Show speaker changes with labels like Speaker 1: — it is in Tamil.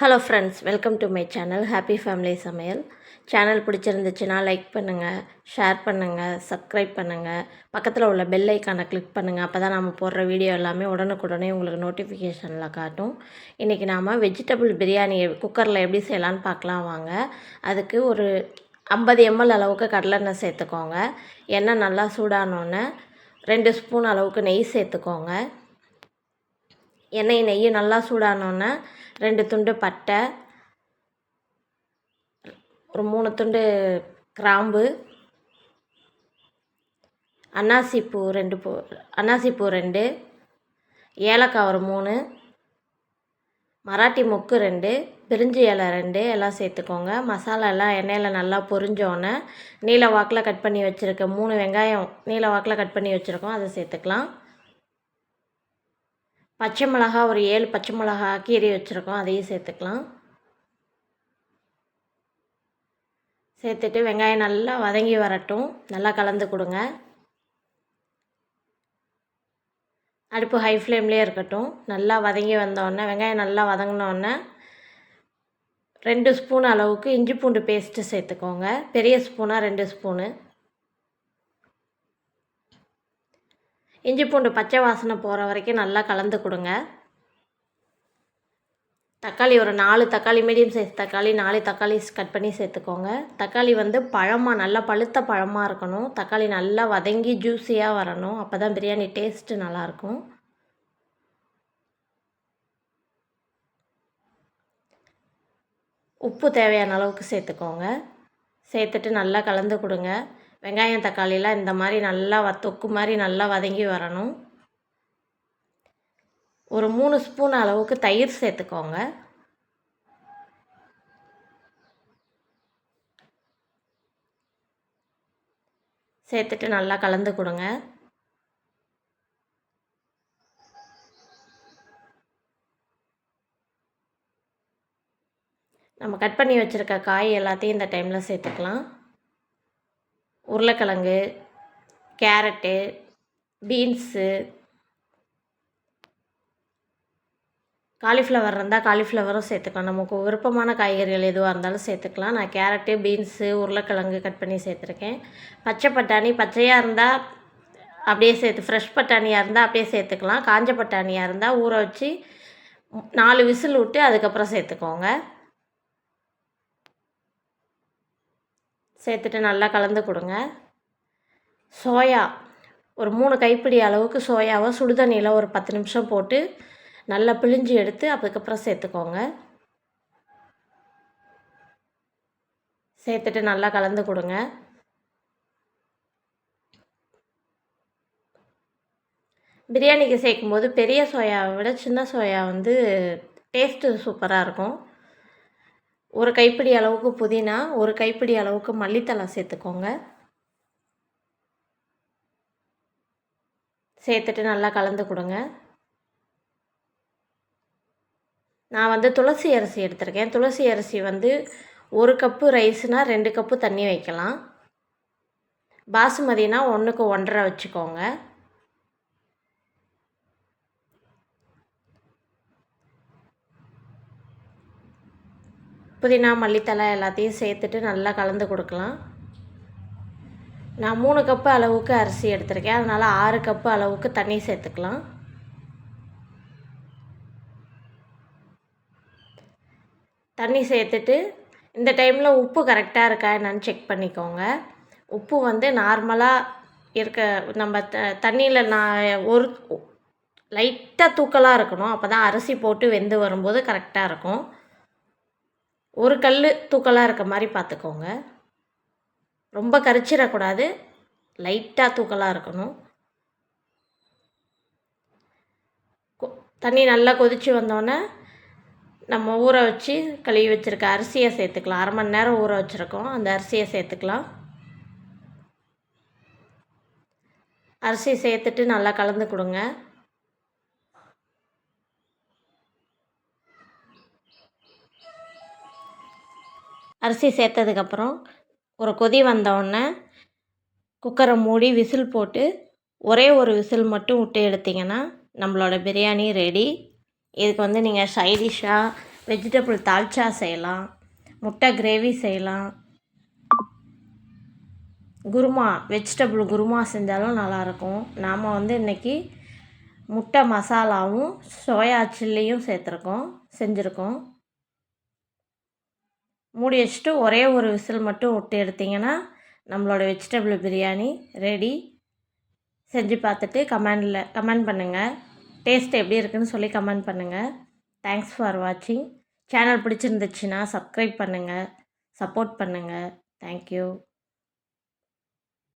Speaker 1: Hello friends, welcome to my channel happy family சமையல். சேனல் பிடிச்சிருந்துச்சுன்னா லைக் பண்ணுங்கள், ஷேர் பண்ணுங்கள், சப்ஸ்கிரைப் பண்ணுங்கள், பக்கத்தில் உள்ள பெல் ஐக்கானை கிளிக் பண்ணுங்கள். அப்போ தான் நம்ம போடுற வீடியோ எல்லாமே உடனுக்குடனே உங்களுக்கு நோட்டிஃபிகேஷனில் காட்டும். இன்றைக்கி நாம் வெஜிடபிள் பிரியாணி குக்கரில் எப்படி செய்யலான்னு பார்க்கலாம் வாங்க. அதுக்கு ஒரு 50 ml அளவுக்கு கடலெண்ணெய் சேர்த்துக்கோங்க. எண்ணெய் நல்லா சூடானோன்னே 2 ஸ்பூன் அளவுக்கு நெய் சேர்த்துக்கோங்க. நெய் நல்லா சூடானோன்னே 2 துண்டு பட்டை, ஒரு 3 துண்டு கிராம்பு, அன்னாசிப்பூ 2, ஏலக்காய் ஒரு 3, மராட்டி மொக்கு 2, பிரிஞ்சி இலை 2 எல்லாம் சேர்த்துக்கோங்க. மசாலா எல்லாம் எண்ணெயில் நல்லா பொரிஞ்சோன்னே நீல வாக்கில் கட் பண்ணி வச்சுருக்க 3 வெங்காயம் நீல வாக்கில் கட் பண்ணி வச்சுருக்கோம், அதை சேர்த்துக்கலாம். பச்சை மிளகா ஒரு 7 பச்சை மிளகா கீறி வச்சுருக்கோம், அதையும் சேர்த்துக்கலாம். சேர்த்துட்டு வெங்காயம் நல்லா வதங்கி வரட்டும், நல்லா கலந்து கொடுங்க. அடுப்பு ஹை ஃப்ளேம்லேயே இருக்கட்டும். நல்லா வதங்கி வந்தோடனே வெங்காயம் நல்லா வதங்கினோடனே 2 ஸ்பூன் அளவுக்கு இஞ்சி பூண்டு பேஸ்ட்டு சேர்த்துக்கோங்க. பெரிய ஸ்பூனாக 2 ஸ்பூனு. இஞ்சி பூண்டு பச்சை வாசனை போகிற வரைக்கும் நல்லா கலந்து கொடுங்க. தக்காளி ஒரு 4 தக்காளி, மீடியம் சைஸ் தக்காளி 4 தக்காளி கட் பண்ணி சேர்த்துக்கோங்க. தக்காளி பழமாக நல்லா பழுத்த பழமாக இருக்கணும். தக்காளி நல்லா வதங்கி ஜூஸியாக வரணும், அப்போ தான் பிரியாணி டேஸ்ட்டு நல்லாயிருக்கும். உப்பு தேவையான அளவுக்கு சேர்த்துக்கோங்க. சேர்த்துட்டு நல்லா கலந்து கொடுங்க. வெங்காயம் தக்காளிலாம் இந்த மாதிரி நல்லா தொக்கு மாதிரி நல்லா வதங்கி வரணும். ஒரு 3 ஸ்பூன் அளவுக்கு தயிர் சேர்த்துக்கோங்க. சேர்த்துட்டு நல்லா கலந்து கொடுங்க. நம்ம கட் பண்ணி வச்சுருக்க காய் எல்லாத்தையும் இந்த டைமில் சேர்த்துக்கலாம். உருளைக்கிழங்கு, கேரட்டு, பீன்ஸு, காலிஃப்ளவர் இருந்தால் காலிஃப்ளவரும் சேர்த்துக்கலாம். நமக்கு விருப்பமான காய்கறிகள் எதுவாக இருந்தாலும் சேர்த்துக்கலாம். நான் கேரட்டு, பீன்ஸு, உருளைக்கிழங்கு கட் பண்ணி சேர்த்துருக்கேன். பச்சை பட்டாணி பச்சையாக இருந்தால் அப்படியே ஃப்ரெஷ் பட்டாணியாக இருந்தால் அப்படியே சேர்த்துக்கலாம். காஞ்ச பட்டாணியாக இருந்தால் ஊற வச்சு 4 விசில் விட்டு அதுக்கப்புறம் சேர்த்துக்கோங்க. சேர்த்துட்டு நல்லா கலந்து கொடுங்க. சோயா ஒரு 3 கைப்பிடி அளவுக்கு சோயாவை சுடுதண்ணியில் ஒரு 10 நிமிஷம் போட்டு நல்லா பிழிஞ்சு எடுத்து அதுக்கப்புறம் சேர்த்துக்கோங்க. சேர்த்துட்டு நல்லா கலந்து கொடுங்க. பிரியாணிக்கு சேர்க்கும்போது பெரிய சோயாவை விட சின்ன சோயா டேஸ்ட்டு சூப்பராக இருக்கும். ஒரு கைப்பிடி அளவுக்கு புதினா, ஒரு கைப்பிடி அளவுக்கு மல்லித்தழை சேர்த்துக்கோங்க. சேர்த்துட்டு நல்லா கலந்து கொடுங்க. நான் துளசி அரிசி எடுத்திருக்கேன். துளசி அரிசி 1 கப்பு ரைஸ்னால் 2 கப்பு தண்ணி வைக்கலாம். பாசுமதினா 1க்கு 1.5 வச்சுக்கோங்க. புதினா மல்லித்தழை எல்லாத்தையும் சேர்த்துட்டு நல்லா கலந்து கொடுக்கலாம். நான் 3 கப்பு அளவுக்கு அரிசி எடுத்திருக்கேன், அதனால் 6 கப்பு அளவுக்கு தண்ணி சேர்த்துக்கலாம். தண்ணி சேர்த்துட்டு இந்த டைமில் உப்பு கரெக்டாக இருக்கா என்னன்னு செக் பண்ணிக்கோங்க. உப்பு நார்மலாக இருக்க நம்ம தண்ணியில் ஒரு லைட்டாக தூக்கலாக இருக்கணும், அப்போ தான் அரிசி போட்டு வெந்து வரும்போது கரெக்டாக இருக்கும். ஒரு கல் தூக்கலாக இருக்க மாதிரி பார்த்துக்கோங்க. ரொம்ப கரிச்சிடக்கூடாது, லைட்டாக தூக்கலாக இருக்கணும். தண்ணி நல்லா கொதித்து வந்தோடனே நம்ம ஊற வச்சு கழுவி வச்சுருக்க அரிசியை சேர்த்துக்கலாம். 1/2 மணி நேரம் ஊற வச்சுருக்கோம், அந்த அரிசியை சேர்த்துக்கலாம். அரிசி சேர்த்துட்டு நல்லா கலந்து கொடுங்க. அரிசி சேர்த்ததுக்கப்புறம் ஒரு கொதி வந்தோடனே குக்கரை மூடி விசில் போட்டு ஒரே ஒரு விசில் மட்டும் விட்டு எடுத்திங்கன்னா நம்மளோட பிரியாணி ரெடி. இதுக்கு நீங்கள் சைடிஷ்ஷாக வெஜிடபிள் தால்ச்சா செய்யலாம், முட்டை கிரேவி செய்யலாம், குருமா வெஜிடபிள் குருமா செஞ்சாலும் நல்லாயிருக்கும். நாம் இன்றைக்கி முட்டை மசாலாவும் சோயா சில்லியும் செஞ்சுருக்கோம். மூடி வச்சுட்டு ஒரே ஒரு விசில் மட்டும் விட்டு எடுத்திங்கன்னா நம்மளோட வெஜிடபிள் பிரியாணி ரெடி. செஞ்சு பார்த்துட்டு கமெண்ட் பண்ணுங்கள். டேஸ்ட் எப்படி இருக்குன்னு சொல்லி கமெண்ட் பண்ணுங்கள். தேங்க்ஸ் ஃபார் வாட்சிங். சேனல் பிடிச்சிருந்துச்சுன்னா சப்ஸ்கிரைப் பண்ணுங்கள், சப்போர்ட் பண்ணுங்கள். தேங்க்யூ.